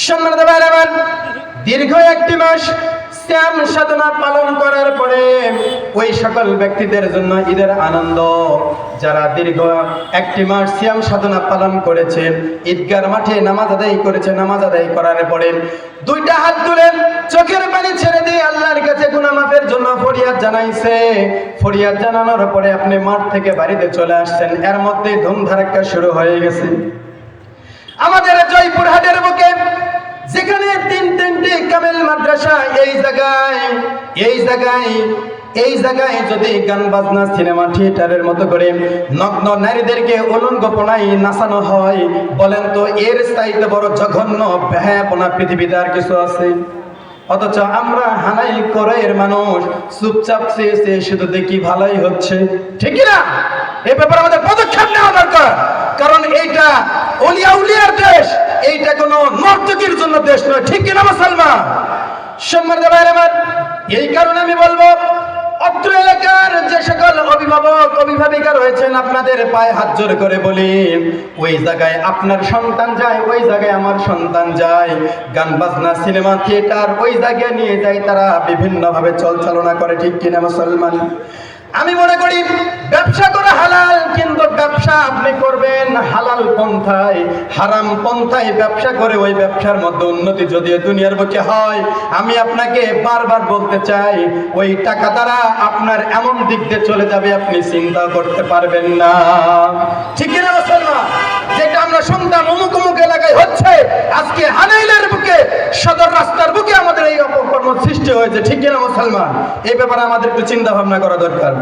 সম্মানিত ভাইরা আমার, দীর্ঘ একটি মাস সিয়াম সাধনা পালন করার পরে ওই সকল ব্যক্তিদের জন্য ঈদের আনন্দ যারা দীর্ঘ একটি মাস সিয়াম সাধনা পালন করেছে, ঈদগার মাঠে নামাজ আদায় করেছে, নামাজ আদায় করার পরে দুইটা হাত তুলে চোখের পানি ছেড়ে দিয়ে আল্লাহর কাছে গুনাহ মাফের জন্য ফরিয়াদ জানাইছে। ফরিয়াদ জানানোর পরে আপনি মাঠ থেকে বাড়িতে চলে আসছেন, এর মধ্যে ধুমধারাক্কা শুরু হয়ে গেছে। আমাদের জয়পুরহাটের বুকে যেখানে তিনটি কামেল মাদ্রাসা, এই জায়গায় যদি গান বাজনা সিনেমা থিয়েটারের মতো করে নগ্ন নারীদেরকে উলঙ্গপনায় নাচানো হয়, বলেন তো এর চাইতে বড় জঘন্য বেহায়াপনা পৃথিবীতে আর কিছু আছে? অথচ আমরা হানাই করাইয়ের মানুষ চুপচাপ চেয়ে শুধু দেখি ভালোই হচ্ছে, ঠিক না? এ ব্যাপারে আমাদের পদক্ষেপ নেওয়া দরকার, কারণ এইটা উলিয়ার দেশ, এইটা কোনো নর্তকীর জন্য দেশ নয়, ঠিক কিনা মুসলমান? সম্মানিত ভাইরা আমার, এই কারণে আমি বলবো অত্র এলাকার যে সকল অভিভাবক অভিভাবিকা রয়েছেন, আপনাদের পায়ে হাত জোর করে বলি, ওই জায়গায় আপনার সন্তান যায়, ওই জায়গায় আমার সন্তান যায়, গান বাজনা সিনেমা থিয়েটার ওই জায়গায় নিয়ে যায়, তারা বিভিন্নভাবে চালনা করে, ঠিক কিনা মুসলমান? আমি মনে করি ব্যবসা করা হালাল, কিন্তু ব্যবসা আপনি করবেন হালাল পন্থায়, হারাম পন্থায় ব্যবসা করে ওই ব্যবসার মধ্যে উন্নতি যদি দুনিয়ার বুকে হয়, আমি আপনাকে বারবার বলতে চাই, ওই টাকা দ্বারা আপনার এমন দিক দিয়ে চলে যাবে আপনি চিন্তা করতে পারবেন না, ঠিক কিনা মুসলমান? যেটা আমরা শুনতাম অমুক অমুক এলাকায় হচ্ছে, আজকে হানাইলের বুকে, সদর রাস্তার বুকে আমাদের এই অপকর্ম সৃষ্টি হয়েছে, ঠিক কিনা মুসলমান? এই ব্যাপারে আমাদের একটু চিন্তা ভাবনা করা দরকার।